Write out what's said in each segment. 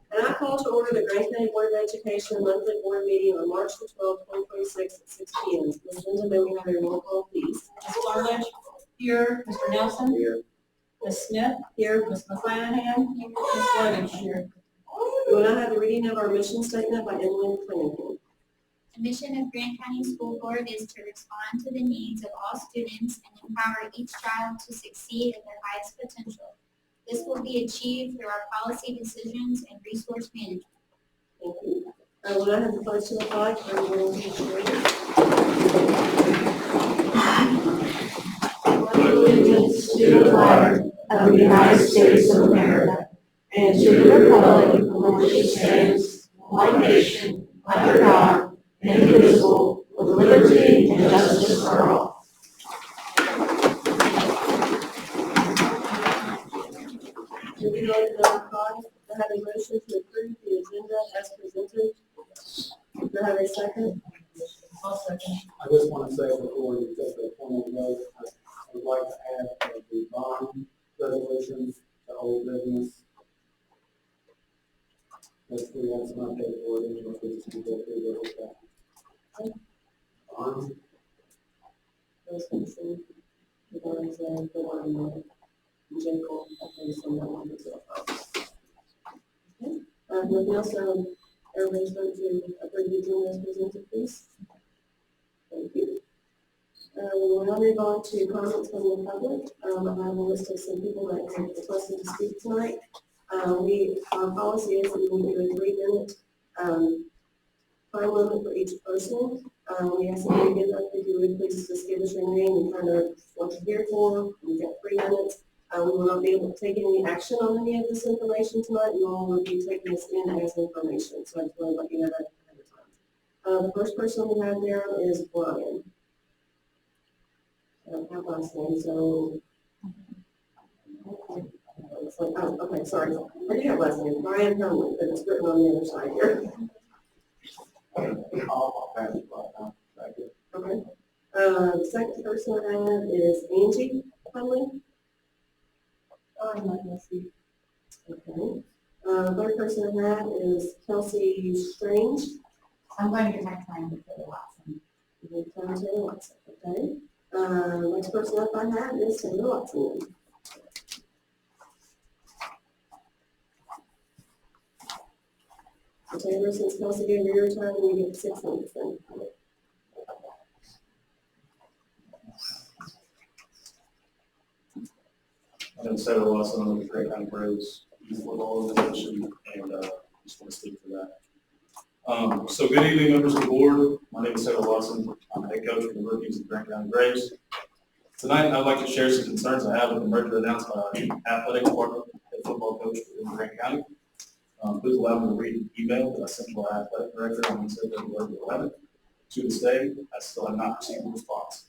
And I call to order the Grant County Board of Education monthly board meeting on March the 12th, 2026 at 6 p.m. Ms. Linda, may we have a roll call, please? Ms. Bartlett? Here. Mr. Nelson? Here. Ms. Smith? Here. Ms. McClanahan? Ms. Lovich? Here. We will now have the reading of our mission statement by Emily McClanahan. The mission of Grant County School Board is to respond to the needs of all students and empower each child to succeed at their highest potential. This will be achieved through our policy decisions and resource management. Thank you. I will now have the pledge to the flag for everyone to share. Allegiance to the flag of the United States of America and to the republic for which it stands, one nation, under God, indivisible, with liberty and justice for all. If you vote number 5, I have a motion to approve the agenda as presented. Do I have a second? I'll second. I just want to say before we take the formal vote, I would like to add the bond resolution to old business. Let's we have some update for it, and we just go through those. Bond. Those consent, the ones that the one Jacob, okay, so that one is up. Okay. Nothing else, everybody's going to approve the agenda as presented, please. Thank you. We will now move on to comments from the public. I have a list of some people that have requested to speak tonight. Our policy is that we will do a 3-minute time limit for each person. We ask that you get up, if you would please just give us your name and kind of what you're here for. We've got 3 minutes. We will not be able to take any action on any of this information tonight. You all will be taking this in as information, so I just want to let you know that ahead of time. The first person we have there is Brian. I don't have last name, so. Okay, sorry. I do have last name, Brian Conley, but it's written on the other side here. I'll pass it right now. Thank you. Okay. The second person I have is Angie Conley. I'm not going to see. Okay. Third person I have is Kelsey Strange. I'm going to get my time with Taylor Watson. Taylor Watson. Okay. Next person up I have is Taylor Watson. So Taylor, since Kelsey gave you your time, you get 6 minutes then. My name is Taylor Watson. I'm with the Grant County Braves Youth Football Organization, and just want to speak for that. So good evening, members of the board. My name is Taylor Watson. I'm the head coach for the rookies of the Grant County Braves. Tonight, I'd like to share some concerns I have with the merger announced by our athletic department head football coach within Grant County. Please allow me to read an email that I sent to our athletic director on Wednesday, February 11th. To this day, I still have not received a response.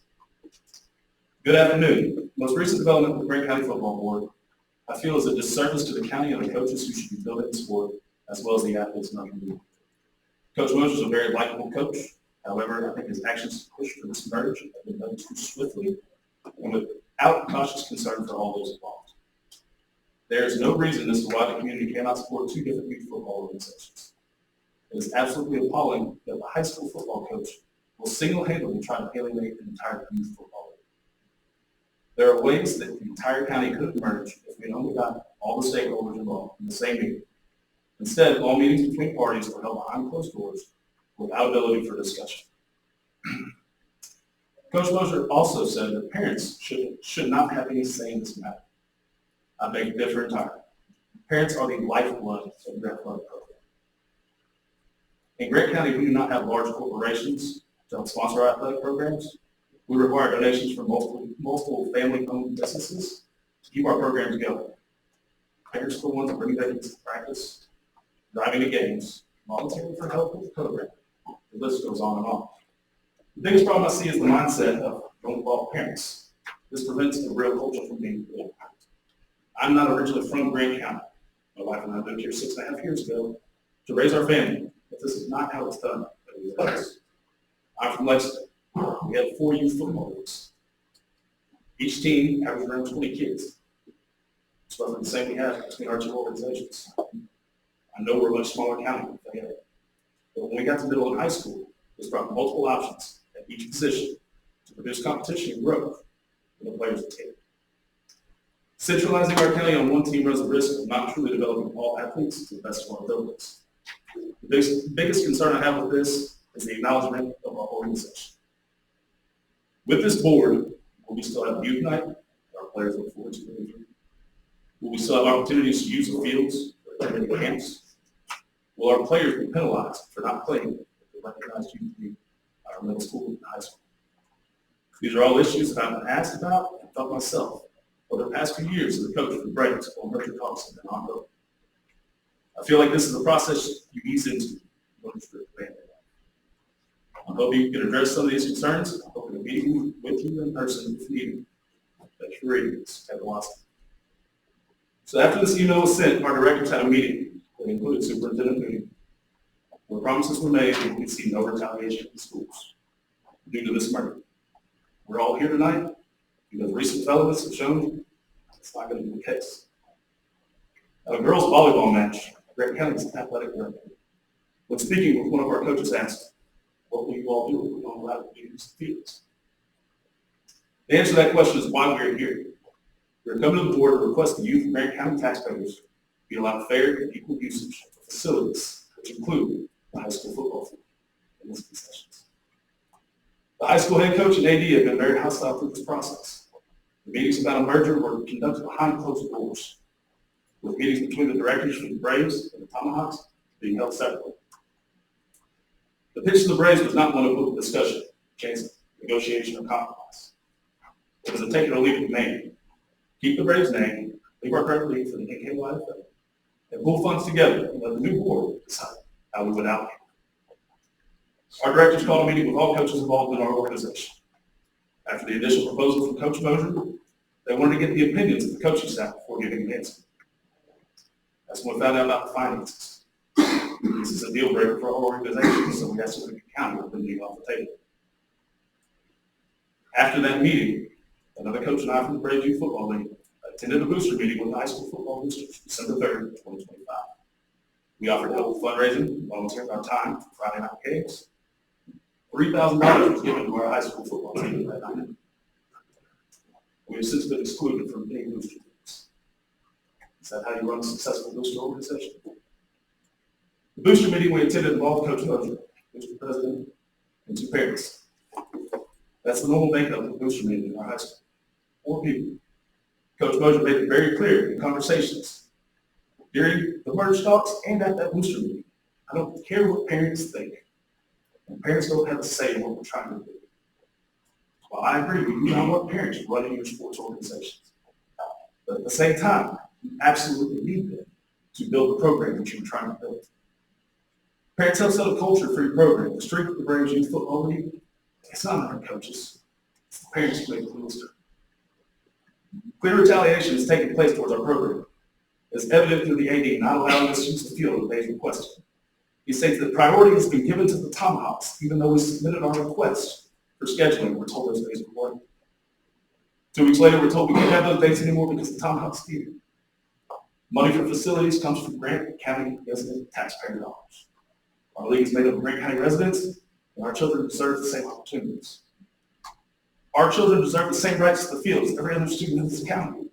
Good afternoon. Most recent development with the Grant County Football Board, I feel is a disservice to the county and the coaches who should be building the sport, as well as the athletes in our community. Coach Mosher is a very likable coach. However, I think his actions to push for this merge have been done too swiftly and without cautious concern for all those involved. There is no reason as to why the community cannot support 2 different youth football organizations. It is absolutely appalling that the high school football coach will single-handedly try to alienate the entire youth football league. There are ways that the entire county could merge if we only got all the stakeholders involved in the same meeting. Instead, all meetings between parties were held behind closed doors without ability for discussion. Coach Mosher also said that parents should not have any say in this matter. I beg to differ entirely. Parents are the lifeblood of the athletic program. In Grant County, we do not have large corporations to help sponsor our athletic programs. We require donations from multiple family-owned businesses to keep our programs going. parents for ones bringing their kids to practice, driving to games, volunteering for help with the program. The list goes on and on. The biggest problem I see is the mindset of don't involve parents. This prevents the real culture from being built. I'm not originally from Grant County. My wife and I moved here 6.5 years ago to raise our family, but this is not how it's done at these levels. I'm from Lexington. We have 4 youth football leagues. Each team averages around 20 kids. It's roughly the same we have between our 2 organizations. I know we're a much smaller county than they are. But when we got to middle and high school, there's brought multiple options at each position to produce competition and growth for the players to take. Centralizing our county on one team runs the risk of not truly developing all athletes to the best of our abilities. The biggest concern I have with this is the acknowledgement of our organization. With this board, will we still have youth night? Our players look forward to it. Will we still have opportunities to use the fields for attending camps? Will our players be penalized for not playing at the recognized youth league at our middle school and high school? These are all issues that I've been asked about and felt myself over the past few years as a coach for the Braves while Mercer Thompson and ongoing. I feel like this is a process you ease into in order to expand it. I hope you can address some of these concerns. I hope to meet with you in person if needed. That's great, Kevin Watson. So after this email was sent, our directors had a meeting that included Superintendent Moody, where promises were made and we could see no retaliation in the schools due to this murder. We're all here tonight because recent developments have shown it's not going to be the case. At a girls' volleyball match, Grant County's athletic director, when speaking with one of our coaches, asked, "What will you all do if we don't allow you to use the fields?" The answer to that question is why we're here. We're coming to the board to request the youth of Grant County taxpayers be allowed fair and equal usage of facilities, which include the high school football field and its concessions. The high school head coach and AD have been very hostile through this process. The meetings about a merger were conducted behind closed doors, with meetings between the directors from the Braves and the Tomahawks being held separately. The pitch to the Braves was not one of open discussion, chance, negotiation, or compromise. It was a take it or leave it name. Keep the Braves name, leave our current league for the NKYFL, and pull funds together and let the new board decide how we would allocate. Our directors called a meeting with all coaches involved in our organization. After the initial proposal from Coach Mosier, they wanted to get the opinions of the coaching staff before giving an answer. That's when we found out about the finances. This is a deal breaker for our organization, so we asked Lincoln County to leave off the table. After that meeting, another coach and I from the Braves Youth Football League attended a booster meeting with the high school football boosters December 3rd, 2025. We offered help with fundraising, volunteering our time for Friday night games. $3,000 was given to our high school football team that night. We have since been excluded from any booster teams. Is that how you run a successful booster organization? The booster meeting we attended involved Coach Mosier, Mr. President, and 2 parents. That's the normal makeup of the booster meeting in our high school. 4 people. Coach Mosier made it very clear in conversations during the merge talks and at that booster meeting. I don't care what parents think. And parents don't have a say in what we're trying to do. Well, I agree, we do not want parents running your sports organizations. But at the same time, you absolutely need them to build the program that you're trying to build. Parents help set a culture for your program. The strength of the Braves Youth Football League, it's not our coaches. It's the parents who make the rules. Clear retaliation is taking place towards our program. It's evident through the AD not allowing us to use the field that they requested. He states that priority has been given to the Tomahawks, even though we submitted our request for scheduling. We're told those days were working. 2 weeks later, we're told we can't have those dates anymore because the Tomahawks need it. Money for facilities comes from Grant County resident taxpayer dollars. Our league is made up of Grant County residents, and our children deserve the same opportunities. Our children deserve the same rights to the field as every other student in this county.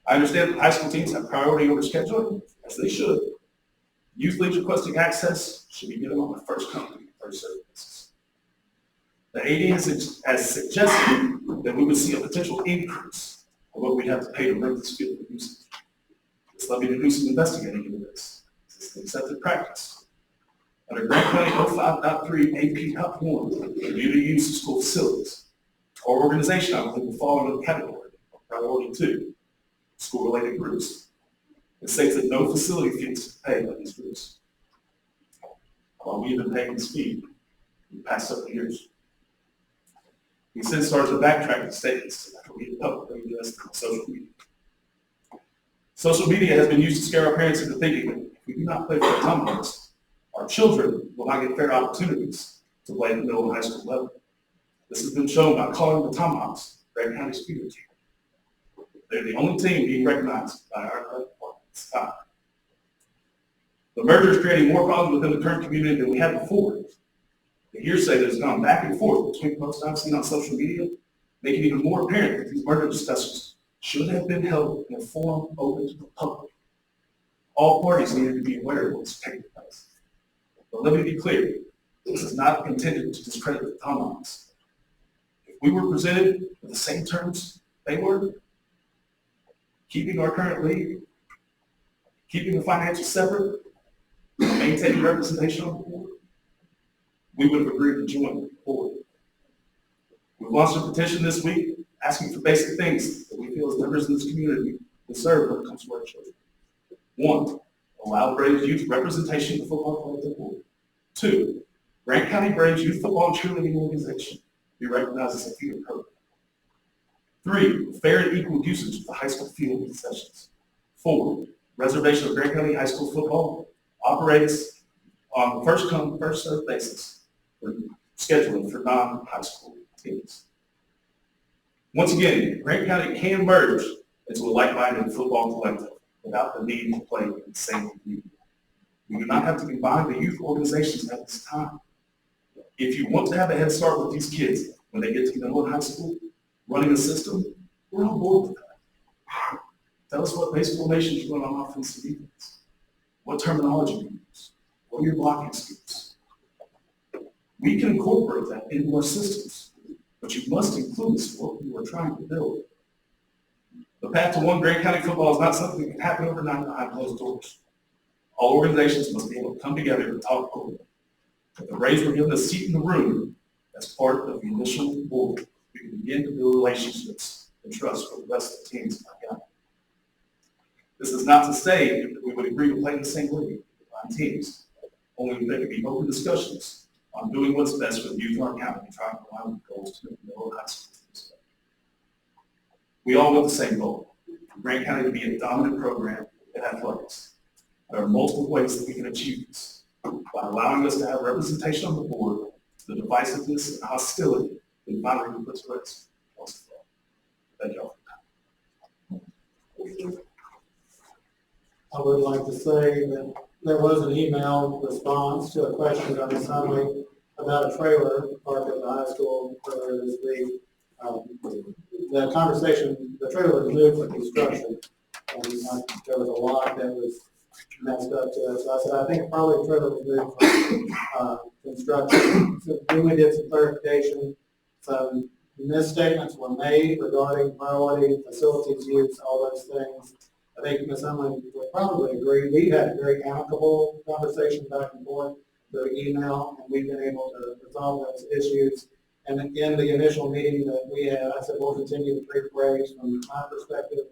I understand that high school teams have priority over scheduling, as they should. Youth leagues requesting access should be given on the first come, first served basis. The AD has suggested that we would see a potential increase of what we'd have to pay to rent this field for usage. This led me to do some investigating into this. This is an accepted practice. Under Grant County 05.3 AP Top 1, community use of school facilities, our organization, I believe, will fall under the category of priority 2, school-related groups. It states that no facility fees are paid by these groups. While we've been paying this fee in the past several years. We since started to backtrack the statements after we had publicly addressed on social media. Social media has been used to scare our parents into thinking that if we do not play for the Tomahawks, our children will not get fair opportunities to play at the middle and high school level. This has been shown by calling the Tomahawks Grant County's feeder team. They're the only team being recognized by our athletic department at this time. The merger is creating more problems within the current community than we had before. The hearsay that has gone back and forth between posts I've seen on social media make it even more apparent that these merger discussions should have been held in a forum open to the public. All parties needed to be aware of what's taking place. But let me be clear, this is not intended to discredit the Tomahawks. If we were presented with the same terms they were, keeping our current league, keeping the financials separate, maintaining representation on the board, we would have agreed to join the board. We've launched a petition this week asking for basic things that we feel as members of this community deserve when it comes to our children. 1, allow Braves youth representation in the football collective board. 2, Grant County Braves Youth Football and Cheerleading Organization be recognized as a feeder program. 3, fair and equal usage of the high school field and concessions. 4, reservation of Grant County High School football operates on a first-come, first-served basis for scheduling for non-high school teams. Once again, Grant County can merge into a like-minded football collective without the need to play in the same league. We do not have to combine the youth organizations at this time. If you want to have a head start with these kids when they get to middle and high school, running a system, we're on board with that. Tell us what baseball nations run on offense and defense. What terminology you use. What are your blocking schemes? We can incorporate that into our systems, but you must include this in what you are trying to build. The path to one Grant County football is not something that can happen overnight behind closed doors. All organizations must be able to come together and talk over it. If the Braves were given a seat in the room as part of the initial board, we can begin to build relationships and trust for the rest of the teams in our county. This is not to say that we would agree to play in the same league on teams, only there could be open discussions on doing what's best for the youth of our county and trying to align with goals to make the middle and high school teams. We all want the same goal, for Grant County to be a dominant program in athletics. There are multiple ways that we can achieve this by allowing us to have representation on the board, the divisiveness and hostility that finally puts rest. Thank you all. Thank you. I would like to say that there was an email response to a question on the Sunday about a trailer parked at the high school earlier this week. The conversation, the trailer was moved for construction, and there was a lot that was messed up to it. So I said, I think probably the trailer was moved for construction. So then we did some clarification. Some misstatements were made regarding priority, facilities use, all those things. I think Ms. Emily would probably agree. We had a very amicable conversation back and forth through email, and we've been able to resolve those issues. And in the initial meeting that we had, I said, we'll continue to treat Braves from my perspective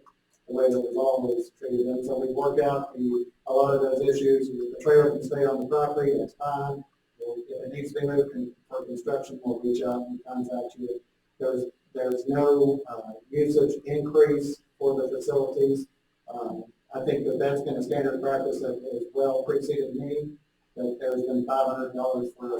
the way that we've always treated them. So we worked out a lot of those issues. The trailer can stay on the property, that's fine. If it needs to be moved for construction, we'll reach out and contact you. There's no usage increase for the facilities. I think that that's been a standard practice that has well preceded me, that there's been $500 for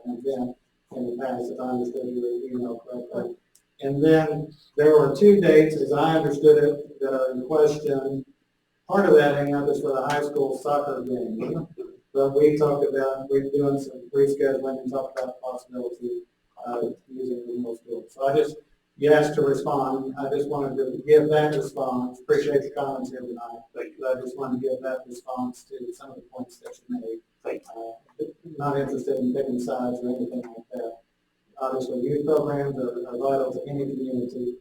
an event in the past, if I understood your email correctly. And then there were 2 dates, as I understood it, that are in question. Part of that hang up is for the high school soccer game. But we talked about, we're doing some rescheduling and talked about the possibility of using the middle school. So you asked to respond. I just wanted to give that response. Appreciate the comments here tonight. But I just wanted to give that response to some of the points that you made. Not interested in picking sides or anything like that. Obviously, youth programs are vital to any community.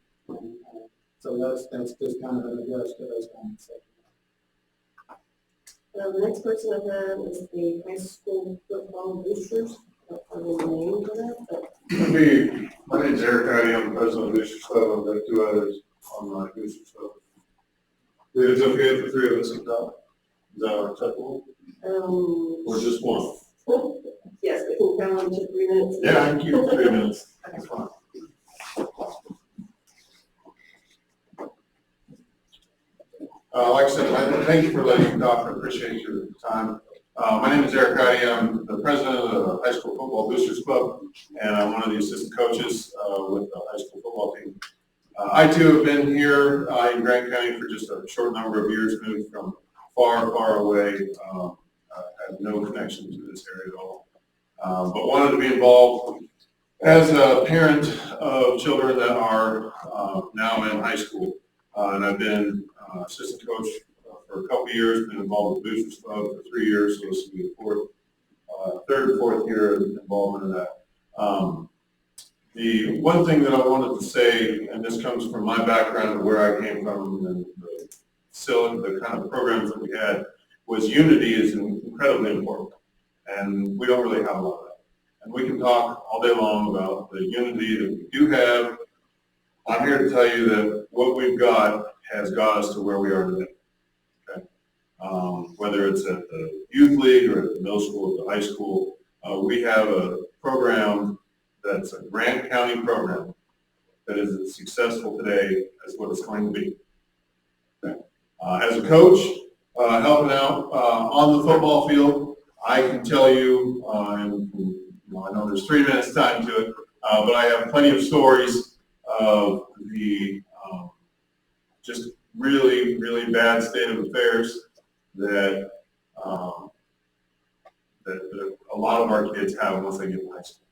So that's just kind of an address to those comments. The next person I have is the high school football boosters. I don't know the name for that, but My name's Eric Cuddy. I'm the president of Booster Club. I've got 2 others on my Booster Club. It's okay if the three of us can talk? Is that acceptable? Or just one? Yes, we can count on to 3 minutes. Yeah, I can keep it 3 minutes. That's fine. Like I said, thank you for letting me talk. I appreciate your time. My name is Eric Heide. I'm the president of the High School Football Boosters Club, and I'm one of the assistant coaches with the high school football team. I too have been here in Grant County for just a short number of years, moved from far, far away. I have no connection to this area at all, but wanted to be involved as a parent of children that are now in high school. And I've been assistant coach for a couple of years, been involved with Boosters Club for 3 years, so this will be the third and fourth year of involvement in that. The one thing that I wanted to say, and this comes from my background and where I came from and the kind of programs that we had, was unity is incredibly important. And we don't really have a lot of that. And we can talk all day long about the unity that we do have. I'm here to tell you that what we've got has got us to where we are today. Okay? Whether it's at the youth league or at the middle school, or the high school, we have a program that's a Grant County program that is as successful today as what it's going to be. Okay? As a coach, helping out on the football field, I can tell you, and I know there's 3 minutes time to it, but I have plenty of stories of the just really, really bad state of affairs that that a lot of our kids have once they get to high school.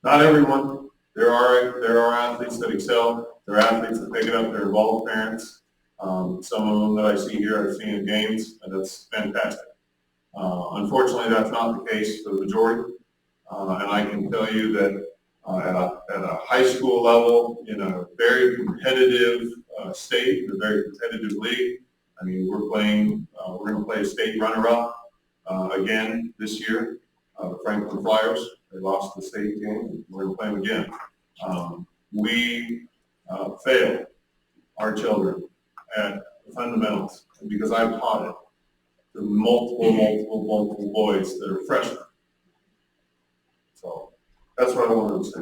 Not everyone. There are athletes that excel. There are athletes that pick it up. They're involved parents. Some of them that I see here I've seen in games, and that's fantastic. Unfortunately, that's not the case for the majority. And I can tell you that at a high school level, in a very competitive state, in a very competitive league, I mean, we're going to play a state runner-up again this year, the Franklin Flyers. They lost the state game. We're going to play them again. We fail our children at the fundamentals, because I've taught it to multiple boys that are freshmen. So that's what I wanted to say.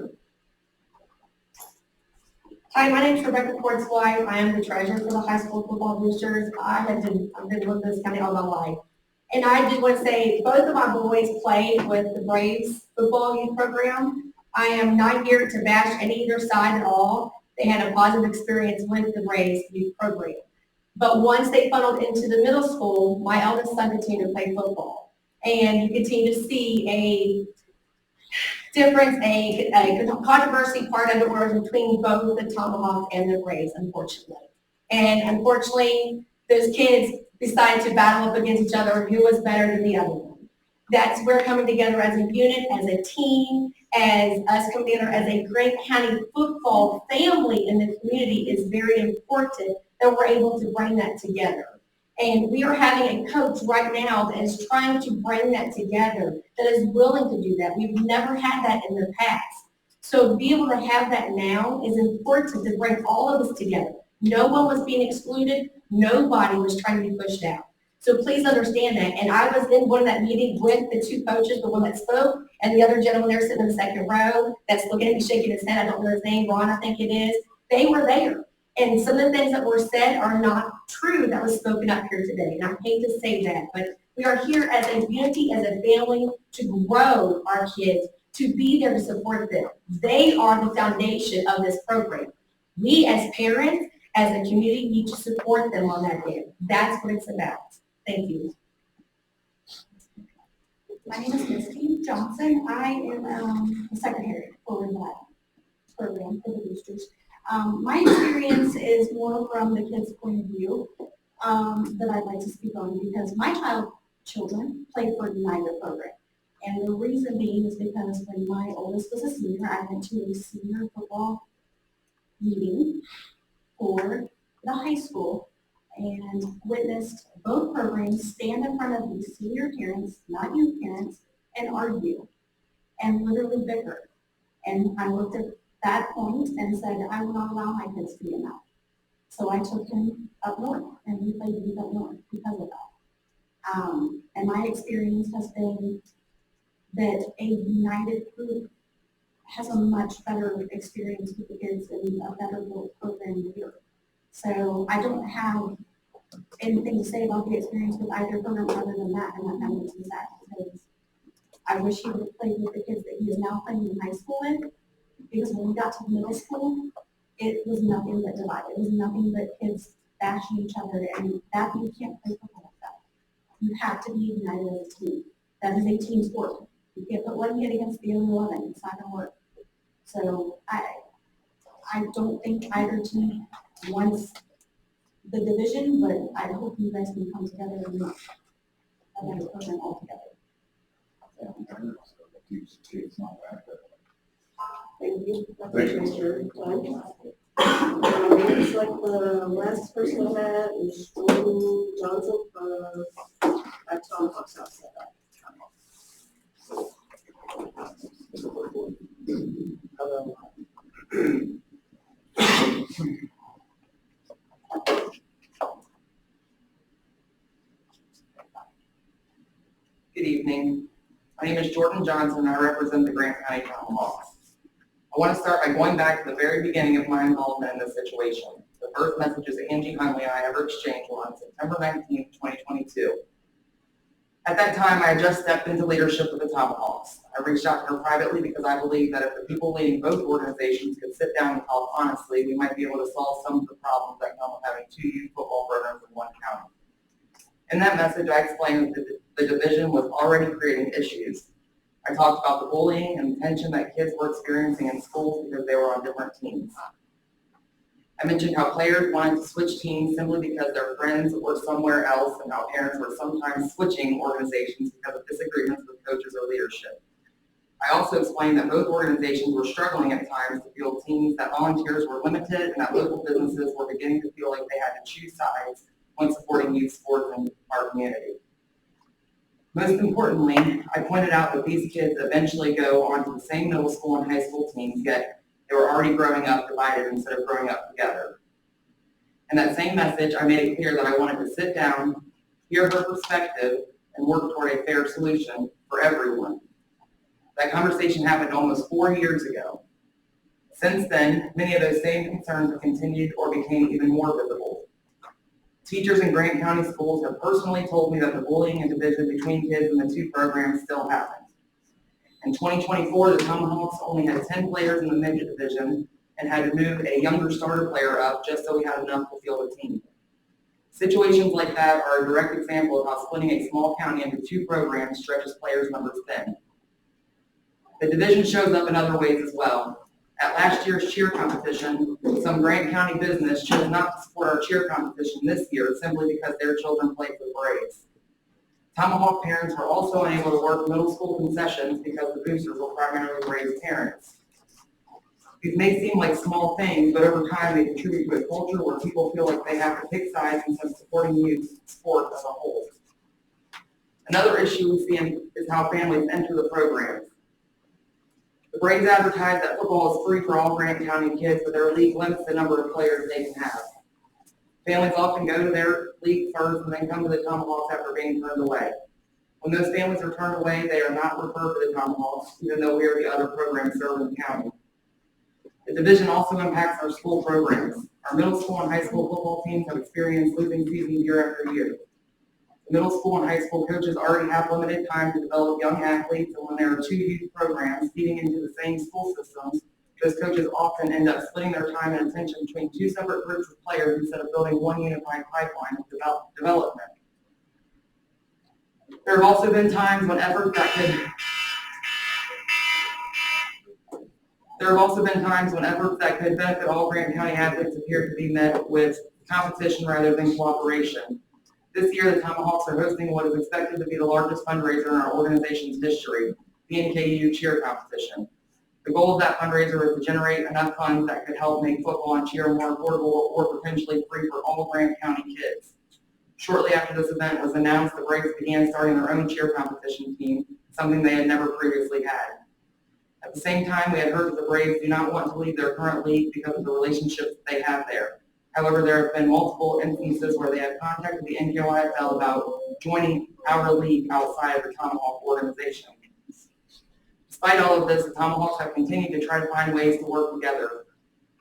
Hi, my name is Rebecca Portswhite. I am the treasurer for the high school football boosters. I've been with this county all my life. And I do want to say, both of my boys played with the Braves football youth program. I am not here to bash any either side at all. They had a positive experience with the Braves youth program. But once they funneled into the middle school, my eldest son continued to play football. And you continue to see a difference, a controversy part of it was between both the Tomahawks and the Braves, unfortunately. And unfortunately, those kids decided to battle up against each other, who was better than the other one. That's where coming together as a unit, as a team, as us coming together as a Grant County football family in the community is very important, that we're able to bring that together. And we are having a coach right now that is trying to bring that together, that is willing to do that. We've never had that in the past. So to be able to have that now is important to bring all of us together. No one was being excluded. Nobody was trying to be pushed out. So please understand that. And I was in one of that meeting with the two coaches, the one that spoke, and the other gentleman there sitting in the second row that's looking at me, shaking his head. I don't know his name, Ron, I think it is. They were there. And some of the things that were said are not true that was spoken up here today. And I hate to say that, but we are here as a unity, as a family, to grow our kids, to be there to support them. They are the foundation of this program. We as parents, as a community, need to support them on that end. That's what it's about. Thank you. My name is Misty Johnson. I am the secretary for that program for the boosters. My experience is more from the kids' point of view that I'd like to speak on, because my children played for neither program. And the reason being is because when my oldest was a senior, I went to a senior football meeting for the high school and witnessed both programs stand in front of these senior parents, not youth parents, and argue and literally bicker. And I looked at that point and said, I will not allow my kids to be in that. So I took him up north, and we played youth up north because of that. And my experience has been that a united group has a much better experience with the kids and a better built program here. So I don't have anything to say about the experience with either program other than that, and that makes me sad because I wish he would have played with the kids that he is now playing in high school with, because when we got to middle school, it was nothing but divided. It was nothing but kids bashing each other, and that you can't play football like that. You have to be united as a team. That is a team sport. You can't put one kid against the other 11. It's not going to work. So I don't think either team wants the division, but I hope you guys can come together and make a better program altogether. Thank you. I appreciate your time. Looks like the last person I had is Jordan Johnson at Tom Hawk's house. Good evening. My name is Jordan Johnson, and I represent the Grant County Tomahawks. I want to start by going back to the very beginning of my involvement in this situation. The first messages Angie Hunley and I ever exchanged were on September 19th, 2022. At that time, I had just stepped into leadership with the Tomahawks. I reached out to her privately because I believed that if the people leading both organizations could sit down and talk honestly, we might be able to solve some of the problems that come with having two youth football programs in one county. In that message, I explained that the division was already creating issues. I talked about the bullying and tension that kids were experiencing in schools because they were on different teams. I mentioned how players wanted to switch teams simply because their friends were somewhere else, and how parents were sometimes switching organizations because of disagreements with coaches or leadership. I also explained that both organizations were struggling at times to field teams, that volunteers were limited, and that local businesses were beginning to feel like they had to choose sides when supporting youth sports in our community. Most importantly, I pointed out that these kids eventually go on to the same middle school and high school teams, yet they were already growing up divided instead of growing up together. In that same message, I made it clear that I wanted to sit down, hear her perspective, and work toward a fair solution for everyone. That conversation happened almost 4 years ago. Since then, many of those same concerns have continued or became even more visible. Teachers in Grant County schools have personally told me that the bullying and division between kids in the two programs still happens. In 2024, the Tomahawks only had 10 players in the midget division and had to move a younger starter player up just so we had enough to field a team. Situations like that are a direct example of how splitting a small county into two programs stretches players' numbers thin. The division shows up in other ways as well. At last year's cheer competition, some Grant County business chose not to support our cheer competition this year simply because their children played for the Braves. Tomahawk parents were also unable to work middle school concessions because the boosters were primarily Braves parents. These may seem like small things, but over time they contribute to a culture where people feel like they have to pick sides instead of supporting youth sport as a whole. Another issue we see is how families enter the programs. The Braves advertise that football is free for all Grant County kids, but their league limits the number of players they can have. Families often go to their league first and then come to the Tomahawks after being turned away. When those families are turned away, they are not referred to the Tomahawks, even though we are the other program serving the county. The division also impacts our school programs. Our middle school and high school football teams have experienced losing seasons year after year. The middle school and high school coaches already have limited time to develop young athletes, and when there are two youth programs feeding into the same school systems, those coaches often end up splitting their time and attention between two separate groups of players instead of building one unified pipeline of development. There have also been times when efforts that could benefit all Grant County athletes appear to be met with competition rather than cooperation. This year, the Tomahawks are hosting what is expected to be the largest fundraiser in our organization's history, the NKU cheer competition. The goal of that fundraiser is to generate enough funds that could help make football and cheer more affordable or potentially free for all Grant County kids. Shortly after this event was announced, the Braves began starting their own cheer competition team, something they had never previously had. At the same time, we had heard that the Braves do not want to leave their current league because of the relationships that they have there. However, there have been multiple instances where they have contacted the NKYFL about joining our league outside of the Tomahawk organization. Despite all of this, the Tomahawks have continued to try to find ways to work together.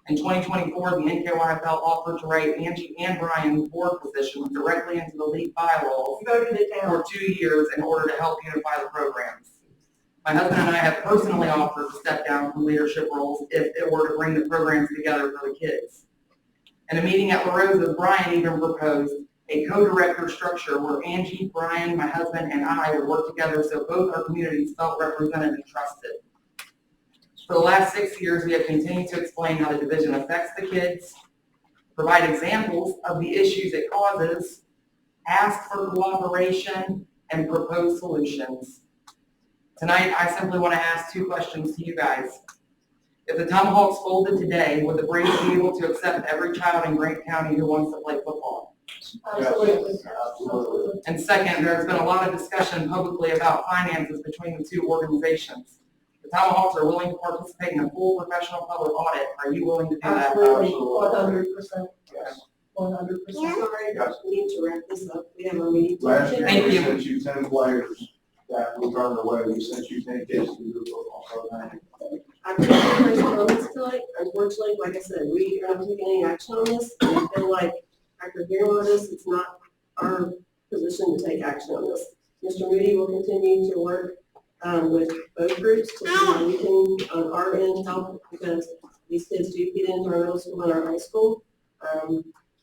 In 2024, the NKYFL offered to write Angie and Brian's board positions directly into the league bylaws for 2 years in order to help unify the programs. My husband and I have personally offered to step down from leadership roles if it were to bring the programs together for the kids. In a meeting at La Rosa's, Brian even proposed a co-director structure where Angie, Brian, my husband, and I would work together so both our communities felt represented and trusted. For the last 6 years, we have continued to explain how the division affects the kids, provide examples of the issues it causes, ask for cooperation, and propose solutions. Tonight, I simply want to ask 2 questions to you guys. If the Tomahawks folded today, would the Braves be able to accept every child in Grant County who wants to play football? Absolutely. And second, there's been a lot of discussion publicly about finances between the 2 organizations. The Tomahawks are willing to participate in a full professional public audit. Are you willing to do that? Absolutely, 100%. 100%. Sorry, we need to wrap this up. We have a meeting. Last year, Thank we you. sent you 10 players that we turned away. We sent you 10 kids to do football program. I appreciate my comments tonight. Unfortunately, like I said, we are not taking any action on this. And I feel like after hearing all this, it's not our position to take action on this. Mr. Moody will continue to work with both groups to see how we can, on our end, help, because these kids do get into our middle school and our high school.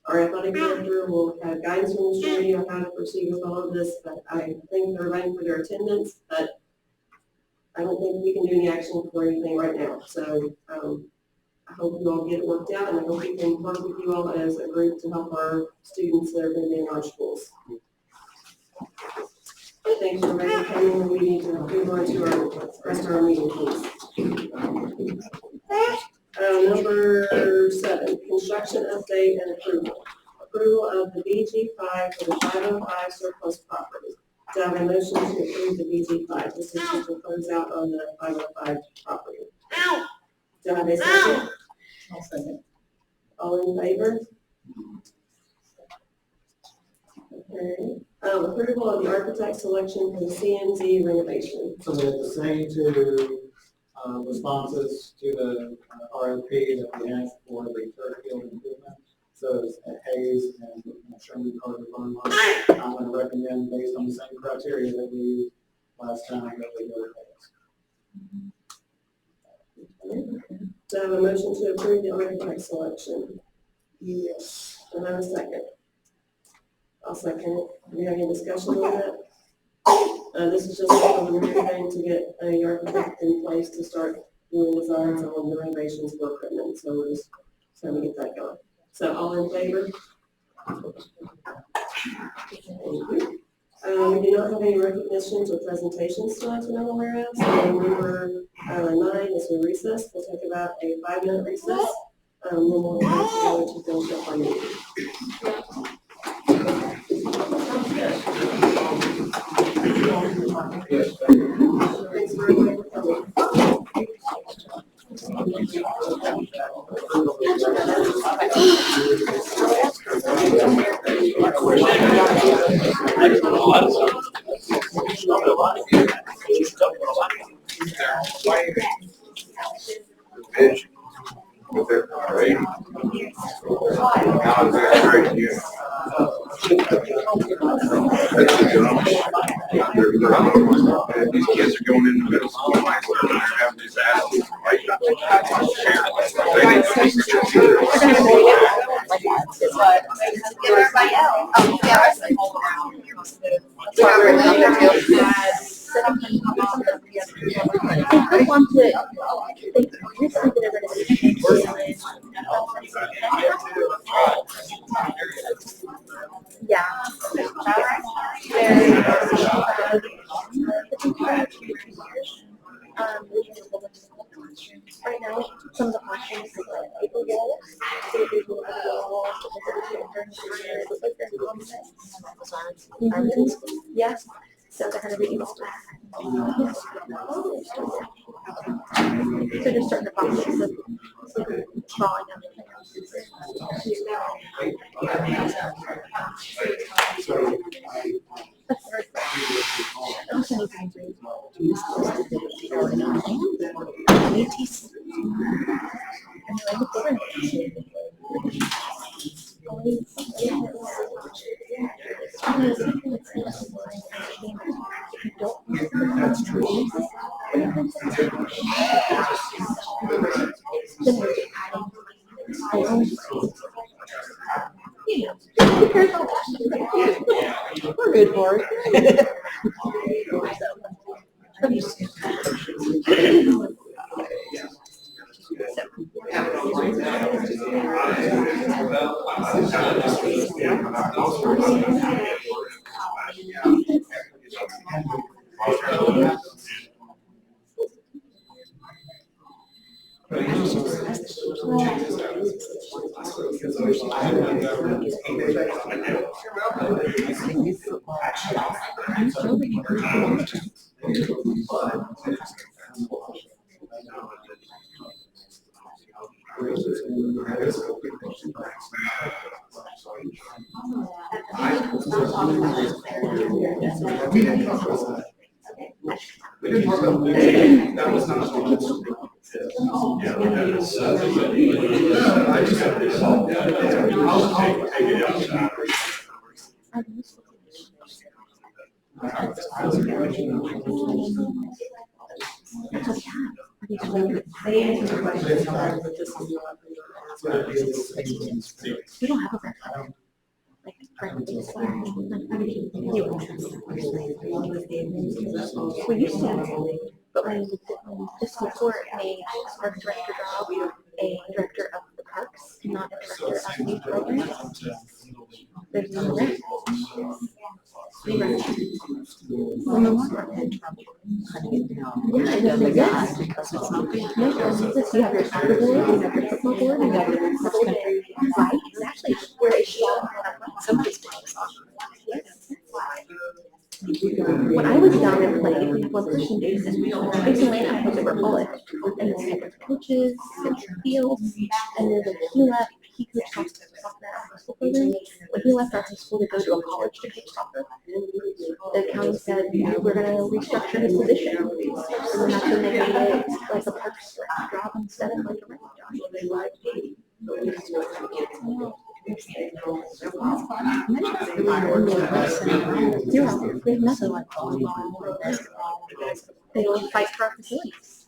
Our athletic director will have guidance from Mr. Moody on how to proceed with all of this, but I think they're writing for their attendance, but I don't think we can do any action for anything right now. So I hope you all get it worked out, and I hope we can work with you all as a group to help our students that are going to be in our schools. Thanks for coming. We need to move on to our rest of our meeting, please. Number 7, construction update and approval. Approval of the BG5 for the 505 surplus property. Do I have a motion to approve the BG5? This is just to close out on the 505 property. Do I have a second? I'll second. All in favor? Okay. Approval of the architect selection for the CMZ renovation. So we have the same 2 responses to the RFP that we had for the third field improvement. So it's at Hayes and Sherman Carter Farm. I'm going to recommend based on the same criteria that we used last time that we go to Hayes. Do I have a motion to approve the architect selection? Yes. Do I have a second? I'll second it. Do we have any discussion on that? This is just a preliminary thing to get an architect in place to start doing designs on the renovations for equipment. So we're just trying to get that going. So all in favor? We do not have any recognitions or presentations tonight that I'm aware of. So number 9 is a recess. We'll take about a 5-minute recess. Then we'll go to finish up our meeting. Thanks for everybody for coming. These kids are going into middle school, high school, and they're having these attitudes. I want to think this is yeah. Right now, some of the classrooms are like paper walls, so that they will have walls that they're in common. Yes, so they're going to be able to So just start the process of drawing them. We're good for it. We don't have a record. Like, we used to, but when just before a park director job, a director of the parks, not a director of youth programs, there's no rent. We rent. Well, no one had trouble trying to get down. Yeah, because it's not good. No, you have your soccer board, you have your football board, you have your cross country. Right, exactly. Where it should somebody's playing soccer. When I was young and played, we had one person do this. We used to land out over college. And then we had coaches, and fields, and then when he left, he coached soccer at our high school program. When he left our high school to go to a college to coach soccer, the county said, we're going to restructure his position. And then that's when they made it like a parks job instead of like a rec job. Zero. We have nothing like volleyball. They only fight for our facilities.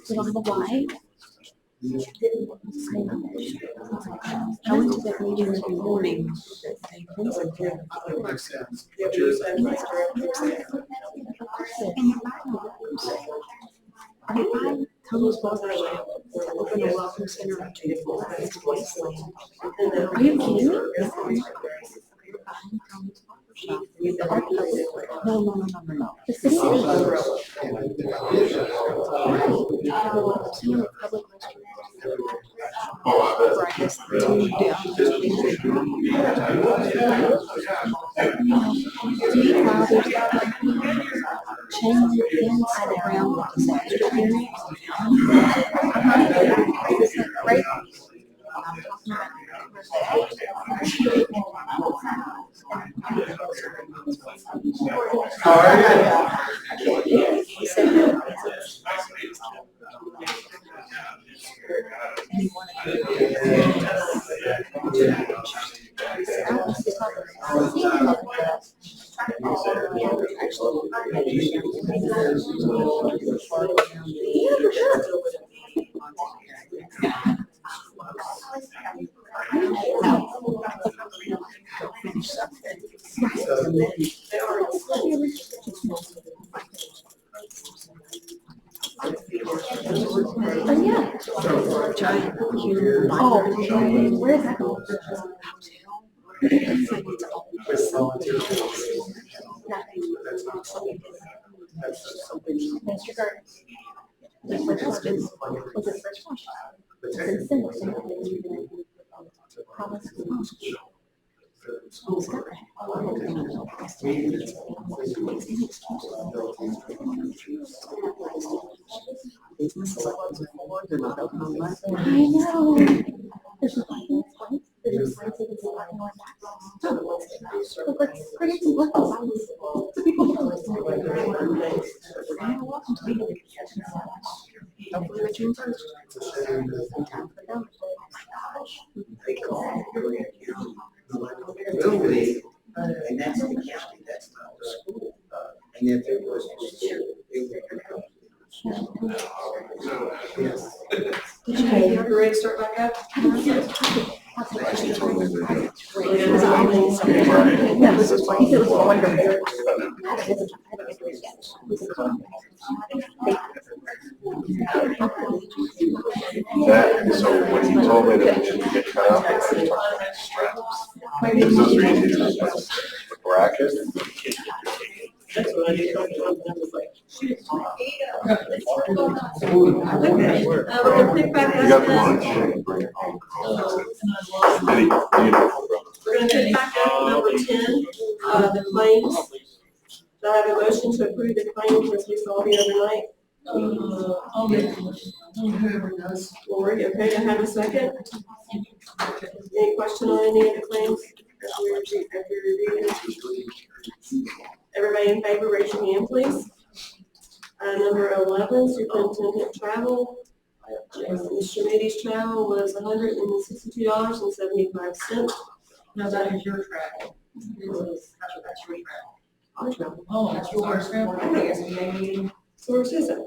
We don't have a why. I went to the meeting every morning. Thomas Boswell to open a welcome center to Wasteland. Are you kidding me? No. The city is public chain inside the ground with disaster hearing. Right? Where is that going? Mr. Gardens. Was it first one? It's in Promise. I know. There's a license, right? There's a license that's not going back. So let's predict what the license. So people can listen to it. You're welcome to be here. Hopefully the June first. Time for them. Will be, and that's the county, that's not the school. And if it was the school, it would become. Okay, you ready to start back up? No, this is funny. It was wonderful. That, so when you told me that we didn't get cut out, I was talking about straps. Because those are easy to replace. The bracket. That's what I did. I was like, shoot. Okay. We're gonna pick back You got the up. lunch. Bring it home. We're gonna pick back up number 10, the claims. Do I have a motion to approve the claims as we saw the other night? I'll make a motion. Whoever does. Lori, okay, to have a second? Any question on any of the claims? After we review them? Everybody in favor, raise your hand, please. Number 11, superintendent travel. Mr. Mitty's travel was $162.75. No, that is your travel. That's your travel. Our travel. Oh, that's yours. I think it's maybe, so where's his at?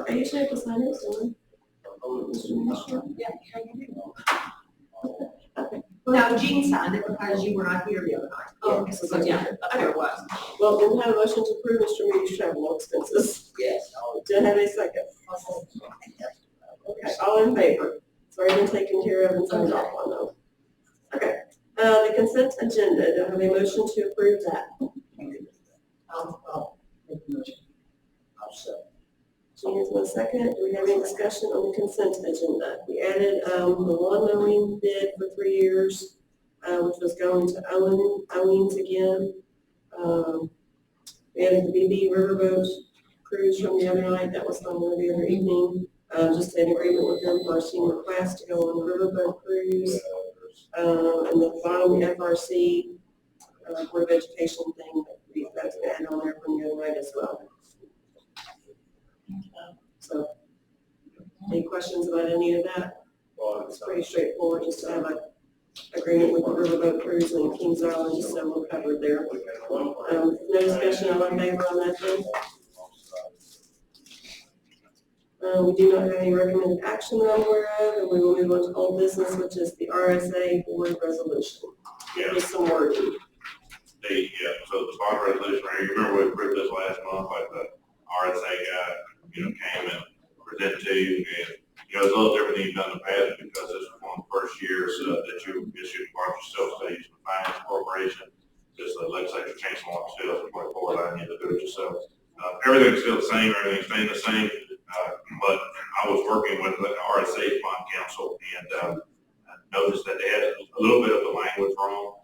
Are you sure to sign this one? Okay. No, Jean signed it because you were not here the other night. Oh, So, yeah, that's what it was. Well, then have a motion to approve Mr. Mitty's travel expenses. Yes. Do I have a second? Okay, all in favor? It's already been taken care of and signed off on those. Okay, the consent agenda, do I have a motion to approve that? I'll make the motion. I'll second. Jean is my second. Do we have any discussion on the consent agenda? We added, the lawn mowing bid for 3 years, which was going to Owens again. We added the BB Riverboat cruise from the other night. That was on the other evening. Just an agreement with them for our senior request to go on the riverboat cruise. And the bottom FRC, Board of Education thing, that's been added on there from the other night as well. So, any questions about any of that? It's pretty straightforward, just to have an agreement with the riverboat cruise and Kings Island, just so we're covered there. No discussion, all in favor on that then? We do not have any recommended action that I'm aware of, and we will move on to old business, which is the RSA board resolution. Give us some wording. So the bond resolution, you remember we approved this last month, like the RSA guy, came and presented to you, and, it's a little different than you've done in the past, because this was one of the first years that you issued part of your sales studies from finance corporation. Just the legislature changed one of sales in 24, allowing you to do it yourself. Everything's still the same, everything's staying the same, but I was working with the RSA bond council, and noticed that they had a little bit of the language wrong,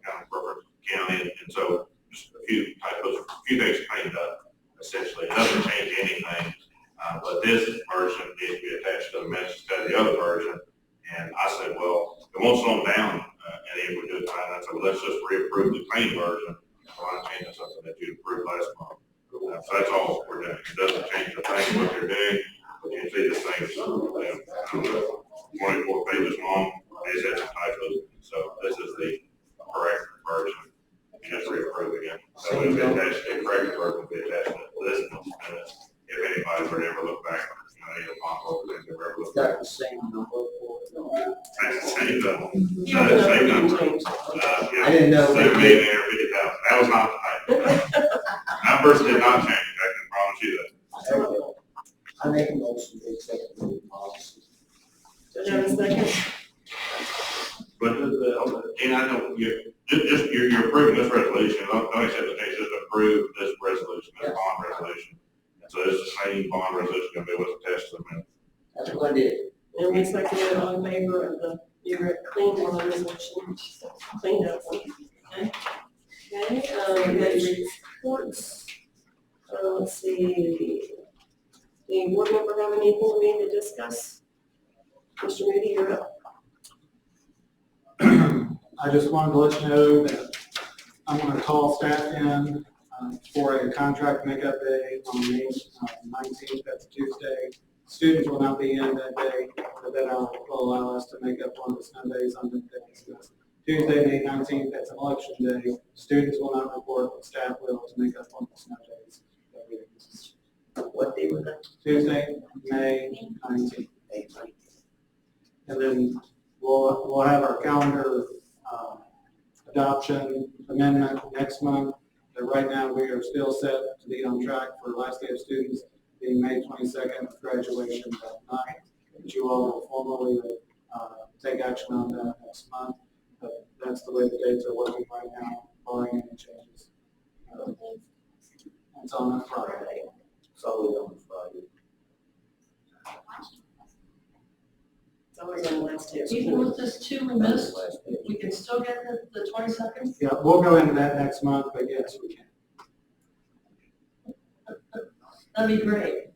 kind of reference county, and so just a few typos, a few things cleaned up, essentially. It doesn't change anything, but this version needs to be attached to the message to the other version, and I said, well, it won't slow them down, and if we do it fine, I said, well, let's just reapprove the clean version, so I'm changing something that you approved last month. So that's all we're doing. It doesn't change the thing, what they're doing, but you can see this thing is 24 pages long, it's had some typos, so this is the correct version. You just reapprove again. So we'll be attached, the correct version will be attached to this one, and if anybody were to ever look back, either on or if they ever look back. Got the same number for That's the same, Yeah, same number. I didn't know. Same million there, 50,000. That was not the typo. Numbers did not change, I can promise you that. I make a motion to accept the policy. Do I have a second? But, and I know, you're approving this resolution, don't accept the change, just approve this resolution, this bond resolution. So this same bond resolution gonna be what's attached to the minute. That's what I did. And we seconded all in favor of the clean one resolution, cleaned up. Okay, next reports. Let's see. Any board member have anything we need to discuss? Mr. Moody, you're up. I just wanted to let you know that I'm going to call staff in for a contract makeup day on May 19th, that's Tuesday. Students will not be in that day, but that will allow us to make up one of the snow days on that day. So Tuesday, May 19th, that's election day. Students will not report, but staff will to make up one of the snow days. What day was that? Tuesday, May 19th. And then we'll have our calendar adoption amendment next month. But right now, we are still set to be on track for last day of students being May 22nd, graduation that night. But you all will formally take action on that next month. But that's the way the dates are working right now, barring any changes. It's on a Friday. It's always on Friday. It's always on the last day of Even school. with this 2 we missed, we can still get the 22nd? Yeah, we'll go into that next month, but yes, we can. That'd be great.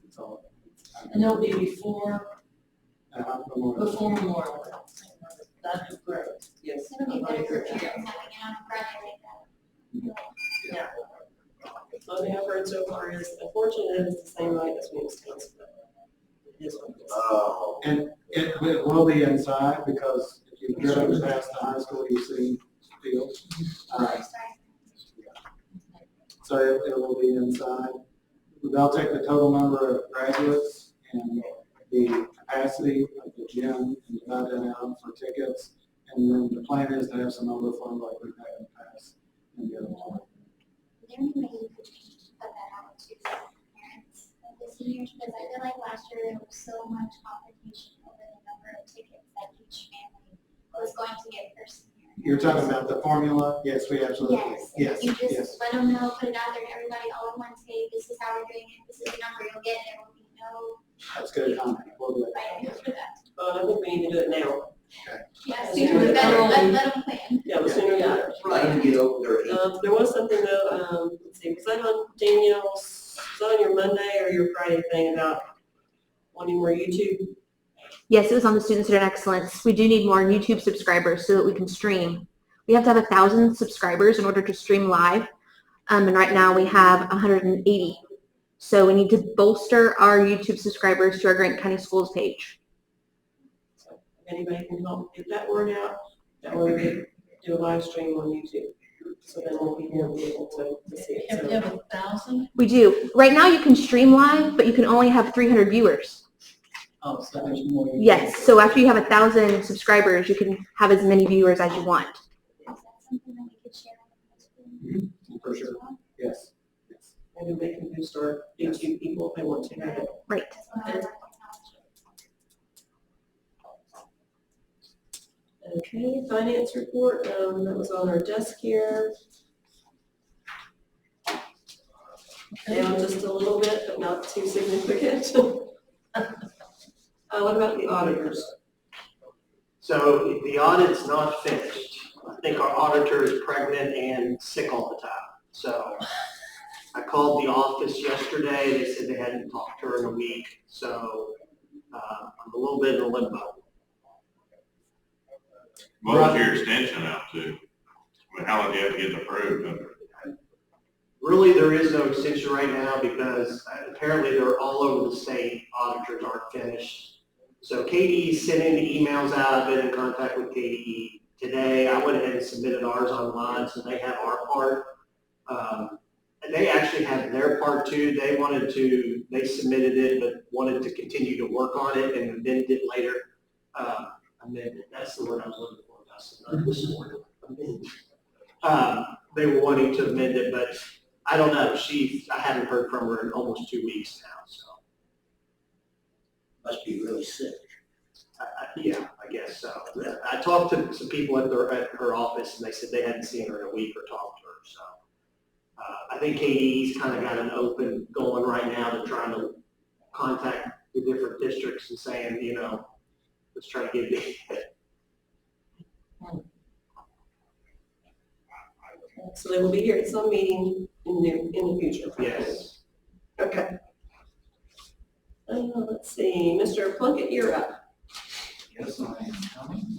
So, And it'll be before Memorial. Memorial Day. That'd be great. Yes. It'll be better for parents having it on a Friday like that. Yeah. What I have heard so far is, unfortunately, it's the same night as Wednesday. It is what it is. Oh. And it will be inside because if you drive past the high school, you see field. So it will be inside. They'll take the total number of graduates and the capacity of the gym and divide that out for tickets. And then the plan is to have some overflow like we've had in the past. And the other one. Is there any way you could put that out to parents of the seniors? Because I feel like last year there was so much competition over the number of tickets that each family was going to get per senior. You're talking about the formula? Yes, we absolutely. Yes. You yes. just let them know, put it out there to everybody all at once. Hey, this is how we're doing it. This is the number you'll get. There will be no That's good comment. We'll do it. fighting for that. I think we need to do it now. Yeah, sooner the better. Let them plan. Yeah, the sooner the better. I can get over there. There was something though, let's see, was that on Danielle's, was that on your Monday or your Friday thing about wanting more YouTube? Yes, it was on the Student Centered Excellence. We do need more YouTube subscribers so that we can stream. We have to have 1,000 subscribers in order to stream live. And right now we have 180. So we need to bolster our YouTube subscribers to our Grant County Schools page. So if anybody can help get that word out, that way we can do a live stream on YouTube. So then we'll be able to see it. Have So- you have 1,000? We do. Right now you can stream live, but you can only have 300 viewers. Oh, so there's more. Yes, so after you have 1,000 subscribers, you can have as many viewers as you want. Is that something that we could share on the school? For sure. Yes. Yes. Maybe they can boost our YouTube people if they want to have it. Right. That's one of our technology. Okay, finance report, that was on our desk here. Down just a little bit, but not too significant. What about the auditors? So the audit's not finished. I think our auditor is pregnant and sick all the time. So I called the office yesterday. They said they hadn't talked to her in a week. So I'm a little bit in a limbo. What was your extension out to? I mean, how long do you have to get it approved? Really, there is no extension right now because apparently they're all over the state. Auditors aren't finished. So KDE is sending the emails out. I've been in contact with KDE today. I went ahead and submitted ours online, so they have our part. And they actually have their part too. They submitted it, but wanted to continue to work on it and amend it later. Amended, that's the word I was looking for, Dustin, not this morning. They were wanting to amend it, but I don't know. I haven't heard from her in almost 2 weeks now, so. Must be really sick. Yeah, I guess so. I talked to some people at her office, and they said they hadn't seen her in a week or talked to her, so. I think KDE's kind of got an open going right now. They're trying to contact the different districts and saying, let's try to get it. So they will be here at some meeting in the future. Yes. Okay. Let's see, Mr. Plunkett, you're up. Yes, I am coming.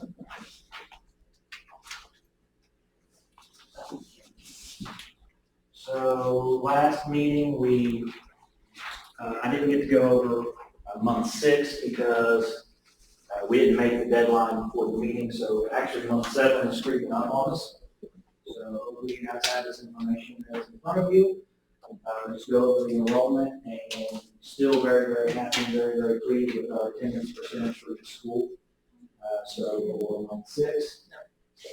So last meeting, I didn't get to go over month 6 because we didn't make the deadline before the meeting, so actually month 7 is creeping up on us. So hopefully you guys have this information that's in front of you. Let's go over the enrollment, and still very, very happy and very, very pleased with our attendance percentage for the school. So for month 6,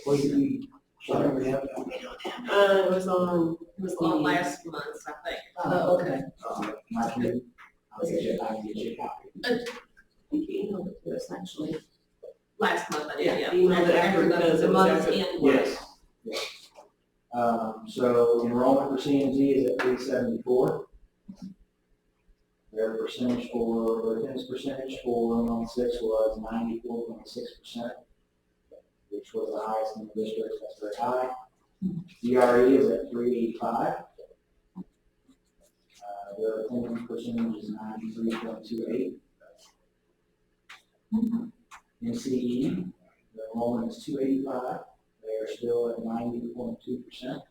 what do you, sorry, we have that? It was on last month, I think. Oh, okay. My turn. I'll get you a copy. I think you emailed it to us actually. Last month, I did, yeah. Emailed it after the month's end. Yes. Yes. So enrollment for CMZ is at 374. Their percentage for, attendance percentage for month 6 was 94.6%, which was the highest in the district. That's very high. DRE is at 385. Their attendance percentage is 93.28. NCE, the enrollment is 285. They are still at 90.2%.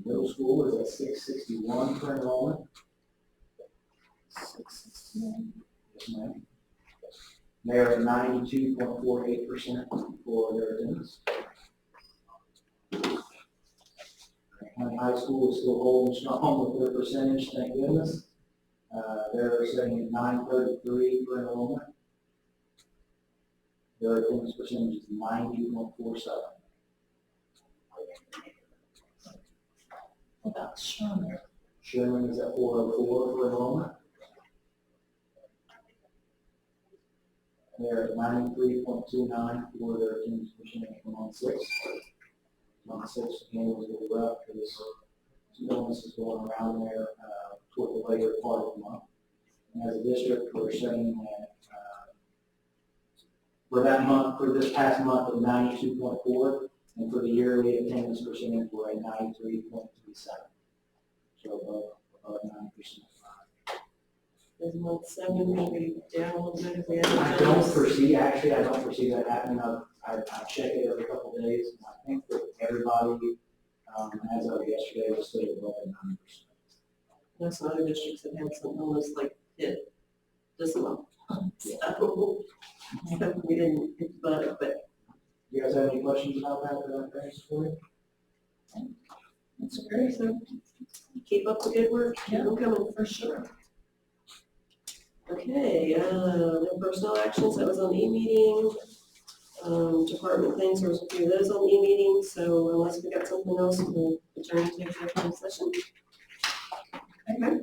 Middle school is at 661 per enrollment. 661. Yes, ma'am. They're at 92.48% for their attendance. County High School is still holding strong with their percentage, thank goodness. They're sitting at 933 per enrollment. Their attendance percentage is 90.47. About Sherman. Sherman is at 404 for enrollment. They're at 93.29 for their attendance percentage for month 6. Month 6 again was a little rough because some illnesses going around there toward the later part of the month. And as a district, we're setting at for that month, for this past month, of 92.4, and for the yearly attendance percentage, we're at 93.37. So above 9%. Is month 7 maybe down a little bit if we have? I don't foresee that happening. I check it every couple of days, and I think that everybody, as of yesterday, was still above 9%. There's some other districts that had some illness like hit this month. So we didn't hit the bug, but. You guys have any questions about that for you? That's great, so keep up the good work, keep them coming for sure. Okay, no personnel actions, that was on e-meeting. Department things, there was a few of those on e-meeting, so unless we got something else, we'll adjourn to executive session. Okay.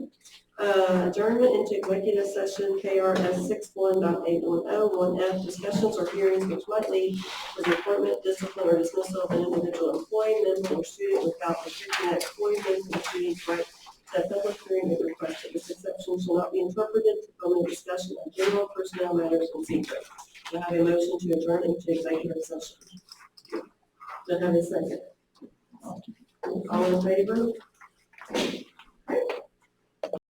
Adjournment into executive session, KRS 61.810, 1F, discussions or hearings which might lead to the appointment, discipline, or dismissal of an individual employee, member, or student without restricting that employee, member, or student's right to a public hearing if requested. This exception shall not be interpreted to promote discussion of general personnel matters in secret. Do I have a motion to adjourn into executive session? Do I have a second? All in favor?